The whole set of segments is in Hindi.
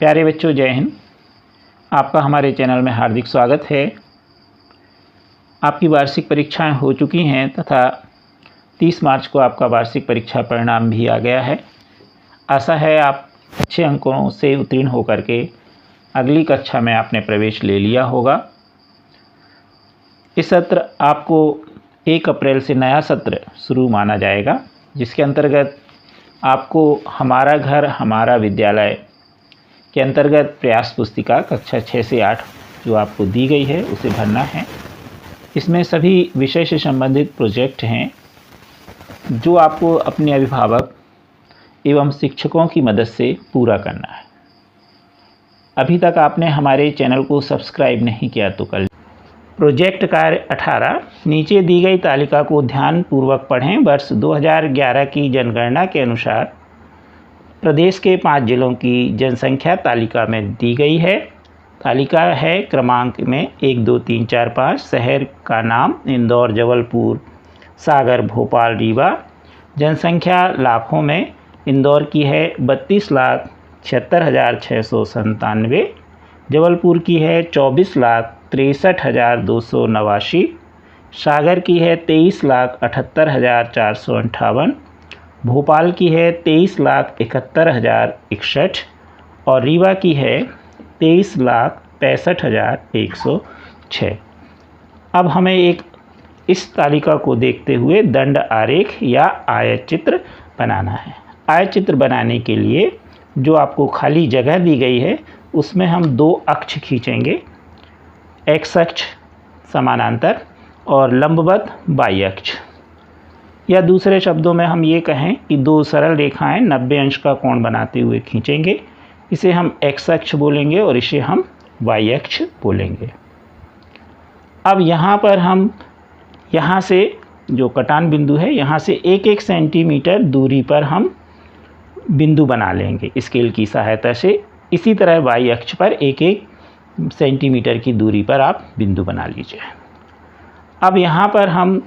प्यारे बच्चों, जय हिंद। आपका हमारे चैनल में हार्दिक स्वागत है। आपकी वार्षिक परीक्षाएं हो चुकी हैं तथा 30 मार्च को आपका वार्षिक परीक्षा परिणाम भी आ गया है। आशा है आप अच्छे अंकों से उत्तीर्ण होकर के अगली कक्षा में आपने प्रवेश ले लिया होगा। इस सत्र आपको 1 अप्रैल से नया सत्र शुरू माना जाएगा, जिसके अंतर्गत आपको हमारा घर हमारा विद्यालय के अंतर्गत प्रयास पुस्तिका कक्षा 6 से 8 जो आपको दी गई है उसे भरना है। इसमें सभी विषय से संबंधित प्रोजेक्ट हैं जो आपको अपने अभिभावक एवं शिक्षकों की मदद से पूरा करना है। अभी तक आपने हमारे चैनल को सब्सक्राइब नहीं किया तो कर। प्रोजेक्ट कार्य 18 नीचे दी गई तालिका को ध्यानपूर्वक पढ़ें। वर्ष 2011 की जनगणना के अनुसार प्रदेश के 5 जिलों की जनसंख्या तालिका में दी गई है। तालिका है क्रमांक में 1, 2, 3, 4, 5। शहर का नाम इंदौर, जबलपुर, सागर, भोपाल, रीवा। जनसंख्या लाखों में इंदौर की है 32,76,697। जबलपुर की है 24,63,289। सागर की है 23,78,458। भोपाल की है 23,71,061 और रीवा की है 23,65,106। अब हमें इस तालिका को देखते हुए दंड आरेख या आयत चित्र बनाना है। आयत चित्र बनाने के लिए जो आपको खाली जगह दी गई है उसमें हम 2 अक्ष खींचेंगे, एक्स अक्ष समानांतर और लंबवत वाई अक्ष। या दूसरे शब्दों में हम ये कहें कि 2 सरल रेखाएं 90 अंश का कोण बनाते हुए खींचेंगे। इसे हम एक्स अक्ष बोलेंगे और इसे हम वाई अक्ष बोलेंगे। अब यहाँ पर हम यहाँ से जो कटान बिंदु है यहाँ से 1-1 सेंटीमीटर दूरी पर हम बिंदु बना लेंगे स्केल की सहायता से। इसी तरह वाई अक्ष पर 1-1 सेंटीमीटर की दूरी पर आप बिंदु बना लीजिए। अब यहाँ पर हम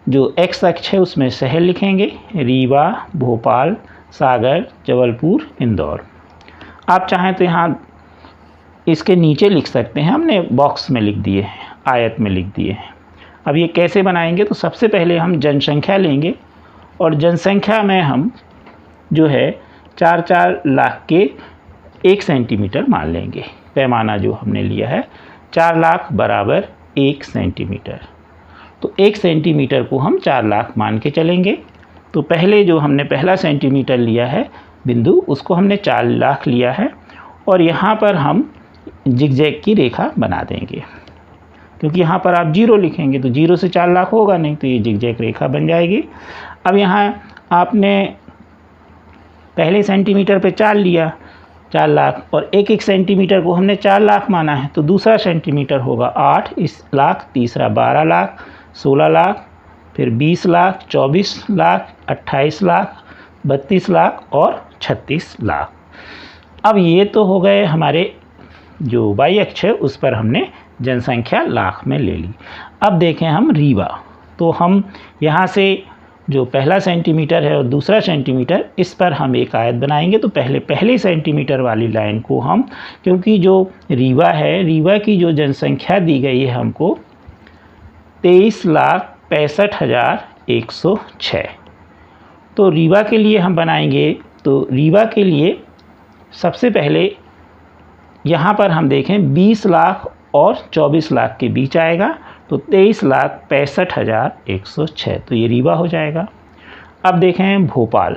जो एक्स अक्ष है उसमें शहर लिखेंगे, रीवा, भोपाल, सागर, जबलपुर, इंदौर। आप चाहें तो यहाँ इसके नीचे लिख सकते हैं, हमने बॉक्स में लिख दिए हैं, आयत में लिख दिए हैं। अब ये कैसे बनाएंगे, तो सबसे पहले हम जनसंख्या लेंगे और जनसंख्या में हम जो है 4-4 लाख के 1 सेंटीमीटर मान लेंगे। पैमाना जो हमने लिया है 4 लाख बराबर 1 सेंटीमीटर। तो 1 सेंटीमीटर को हम 4 लाख मान के चलेंगे। तो पहले जो हमने पहला सेंटीमीटर लिया है बिंदु, उसको हमने 4 लाख लिया है और यहाँ पर हम जिगजैग की रेखा बना देंगे, क्योंकि यहाँ पर आप 0 लिखेंगे तो 0 से 4 लाख होगा नहीं, तो ये जिगजैग रेखा बन जाएगी। अब यहाँ आपने पहले सेंटीमीटर पे 4 लिया, 4 लाख, और 1-1 सेंटीमीटर को हमने 4 लाख माना है, तो दूसरा सेंटीमीटर होगा 8 इस लाख, तीसरा 12 लाख, 16 लाख, फिर 20 लाख, 24 लाख, 28 लाख, 32 लाख और 36 लाख। अब ये तो हो गए हमारे जो वाई अक्ष है उस पर हमने जनसंख्या लाख में ले ली। अब देखें हम रीवा, तो हम यहाँ से जो पहला सेंटीमीटर है और दूसरा सेंटीमीटर, इस पर हम एक आयत बनाएंगे। तो पहले सेंटीमीटर वाली लाइन को हम, क्योंकि जो रीवा है, रीवा की जो जनसंख्या दी गई है हमको 23,65,106, तो रीवा के लिए हम बनाएंगे। तो रीवा के लिए सबसे पहले यहाँ पर हम देखें 20 लाख और 24 लाख के बीच आएगा, तो 23,65,106, तो ये रीवा हो जाएगा। अब देखें भोपाल,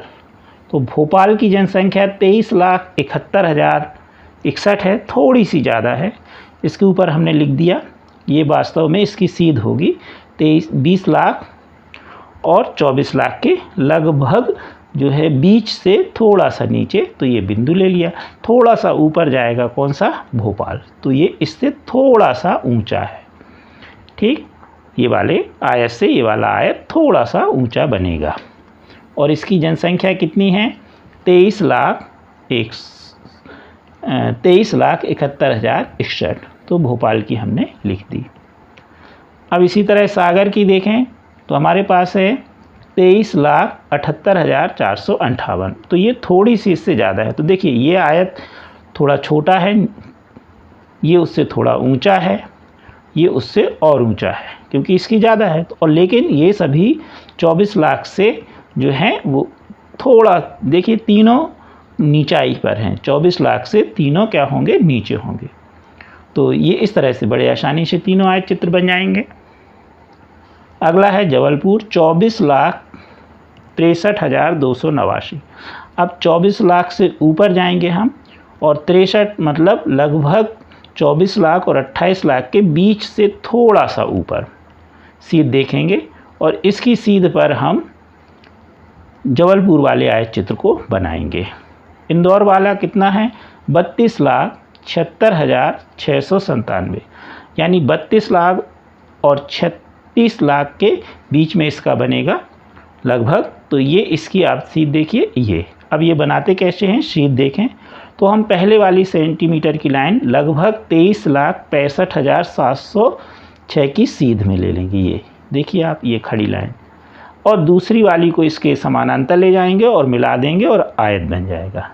तो भोपाल की जनसंख्या 23,71,061 है, थोड़ी सी ज़्यादा है, इसके ऊपर हमने लिख दिया। ये वास्तव में इसकी सीध होगी 20 लाख और 24 लाख के लगभग जो है बीच से थोड़ा सा नीचे, तो ये बिंदु ले लिया। थोड़ा सा ऊपर जाएगा कौन सा, भोपाल, तो ये इससे थोड़ा सा ऊंचा है। ठीक, ये वाले आयत से ये वाला आयत थोड़ा सा ऊंचा बनेगा और इसकी जनसंख्या कितनी है 23,71,061, तो भोपाल की हमने लिख दी। अब इसी तरह सागर की देखें तो हमारे पास है 23,78,458। तो ये थोड़ी सी इससे ज़्यादा है। तो देखिए ये आयत थोड़ा छोटा है, ये उससे थोड़ा ऊंचा है, ये उससे और ऊंचा है क्योंकि इसकी ज़्यादा है। तो और लेकिन ये सभी 24 लाख से जो है वो थोड़ा, देखिए तीनों नीचाई पर हैं। 24 लाख से तीनों क्या होंगे, नीचे होंगे। तो ये इस तरह से बड़े आसानी से तीनों आयत चित्र बन जाएंगे। अगला है जबलपुर, 24,63,289। अब 24 लाख से ऊपर जाएंगे हम, और 63 मतलब लगभग 24 लाख और 28 लाख के बीच से थोड़ा सा ऊपर सीध देखेंगे, और इसकी सीध पर हम जबलपुर वाले आयत चित्र को बनाएंगे। इंदौर वाला कितना है, 32,76,697, यानी 32 लाख और 36 लाख के बीच में इसका बनेगा लगभग। तो ये इसकी आप सीध देखिए। ये अब ये बनाते कैसे हैं, सीध देखें तो हम पहले वाली सेंटीमीटर की लाइन लगभग 23,65,706 की सीध में ले लेंगे। ये देखिए आप, ये खड़ी लाइन, और दूसरी वाली को इसके समानांतर ले जाएंगे और मिला देंगे और आयत बन जाएगा।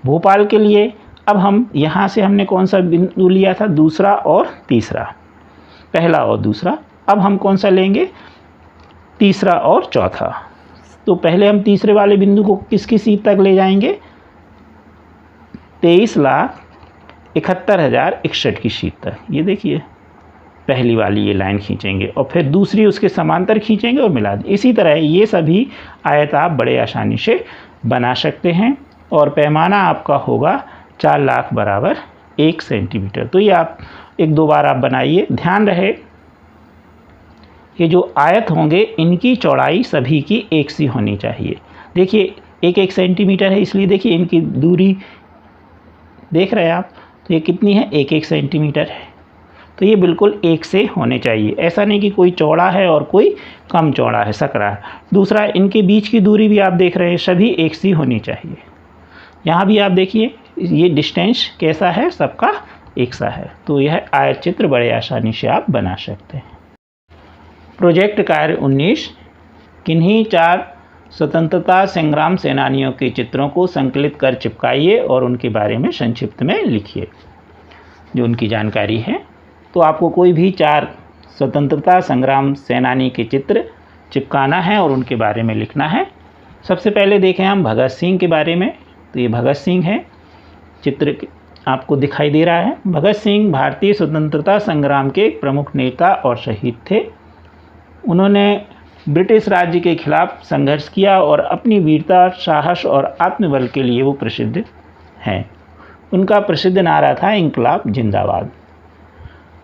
भोपाल के लिए अब हम यहाँ से हमने कौन सा बिंदु लिया था, दूसरा और तीसरा, पहला और दूसरा। अब हम कौन सा लेंगे, तीसरा और चौथा। तो पहले हम तीसरे वाले बिंदु को किसकी सीध तक ले जाएंगे, 23,71,061 की सीध तक। ये देखिए पहली वाली ये लाइन खींचेंगे और फिर दूसरी उसके समांतर खींचेंगे और मिला दें। इसी तरह ये सभी आयत आप बड़े आसानी से बना सकते हैं, और पैमाना आपका होगा 4 लाख बराबर 1 सेंटीमीटर। तो ये आप एक दो बार आप बनाइए। ध्यान रहे ये जो आयत होंगे इनकी चौड़ाई सभी की एक सी होनी चाहिए। देखिए 1-1 सेंटीमीटर है, इसलिए देखिए इनकी दूरी देख रहे हैं आप, तो ये कितनी है, 1-1 सेंटीमीटर है। तो ये बिल्कुल एक से होने चाहिए, ऐसा नहीं कि कोई चौड़ा है और कोई कम चौड़ा है, सकरा है। दूसरा, इनके बीच की दूरी भी आप देख रहे हैं, सभी एक सी होनी चाहिए। यहाँ भी आप देखिए ये डिस्टेंस कैसा है, सबका एक सा है। तो यह आयत चित्र बड़े आसानी से आप बना सकते हैं। प्रोजेक्ट कार्य 19, किन्हीं 4 स्वतंत्रता संग्राम सेनानियों के चित्रों को संकलित कर चिपकाइए और उनके बारे में संक्षिप्त में लिखिए, जो उनकी जानकारी है। तो आपको कोई भी 4 स्वतंत्रता संग्राम सेनानी के चित्र चिपकाना है और उनके बारे में लिखना है। सबसे पहले देखें हम भगत सिंह के बारे में। तो ये भगत सिंह है, चित्र आपको दिखाई दे रहा है। भगत सिंह भारतीय स्वतंत्रता संग्राम के प्रमुख नेता और शहीद थे। उन्होंने ब्रिटिश राज्य के खिलाफ संघर्ष किया और अपनी वीरता, साहस और आत्मबल के लिए वो प्रसिद्ध हैं। उनका प्रसिद्ध नारा था इंकलाब जिंदाबाद।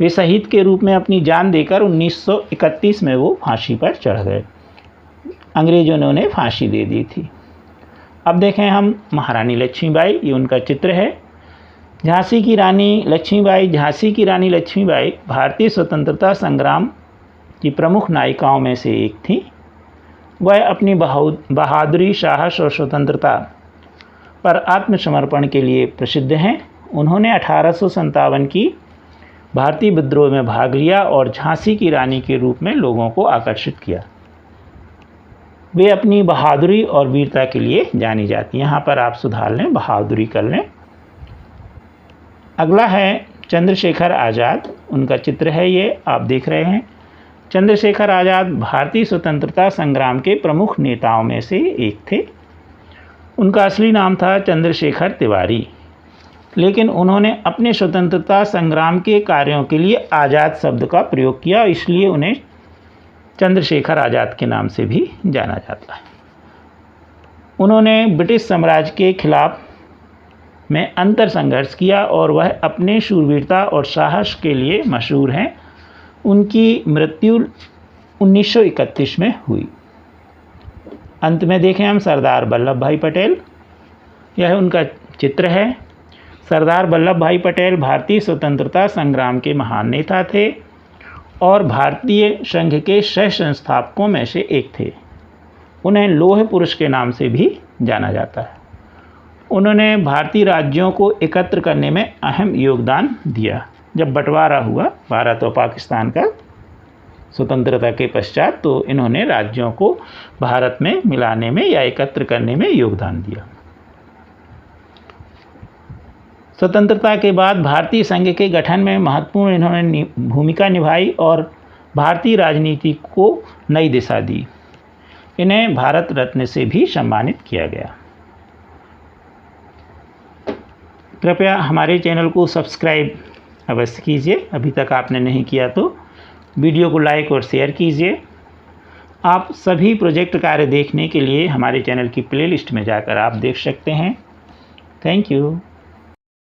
वे शहीद के रूप में अपनी जान देकर 1931 में वो फांसी पर चढ़ गए। अंग्रेजों ने उन्हें फांसी दे दी थी। अब देखें हम महारानी लक्ष्मीबाई, ये उनका चित्र है। झांसी की रानी लक्ष्मीबाई भारतीय स्वतंत्रता संग्राम की प्रमुख नायिकाओं में से एक थी। वह अपनी बहादुरी, साहस और स्वतंत्रता पर आत्मसमर्पण के लिए प्रसिद्ध हैं। उन्होंने 1857 की भारतीय विद्रोह में भाग लिया और झांसी की रानी के रूप में लोगों को आकर्षित किया। वे अपनी बहादुरी और वीरता के लिए जानी जाती हैं। यहाँ पर आप सुधार लें, बहादुरी कर लें। अगला है चंद्रशेखर आज़ाद, उनका चित्र है, ये आप देख रहे हैं। चंद्रशेखर आज़ाद भारतीय स्वतंत्रता संग्राम के प्रमुख नेताओं में से एक थे। उनका असली नाम था चंद्रशेखर तिवारी, लेकिन उन्होंने अपने स्वतंत्रता संग्राम के कार्यों के लिए आज़ाद शब्द का प्रयोग किया, इसलिए उन्हें चंद्रशेखर आज़ाद के नाम से भी जाना जाता है। उन्होंने ब्रिटिश साम्राज्य के खिलाफ में अंतर संघर्ष किया और वह अपने शूरवीरता और साहस के लिए मशहूर हैं। उनकी मृत्यु 1931 में हुई। अंत में देखें हम सरदार वल्लभ भाई पटेल, यह उनका चित्र है। सरदार वल्लभ भाई पटेल भारतीय स्वतंत्रता संग्राम के महान नेता थे और भारतीय संघ के सह संस्थापकों में से एक थे। उन्हें लौह पुरुष के नाम से भी जाना जाता है। उन्होंने भारतीय राज्यों को एकत्र करने में अहम योगदान दिया। जब बंटवारा हुआ भारत और पाकिस्तान का, स्वतंत्रता के पश्चात, तो इन्होंने राज्यों को भारत में मिलाने में या एकत्र करने में योगदान दिया। स्वतंत्रता के बाद भारतीय संघ के गठन में महत्वपूर्ण इन्होंने भूमिका निभाई और भारतीय राजनीति को नई दिशा दी। इन्हें भारत रत्न से भी सम्मानित किया गया। कृपया हमारे चैनल को सब्सक्राइब अवश्य कीजिए, अभी तक आपने नहीं किया तो वीडियो को लाइक और शेयर कीजिए। आप सभी प्रोजेक्ट कार्य देखने के लिए हमारे चैनल की प्लेलिस्ट में जाकर आप देख सकते हैं। Thank you.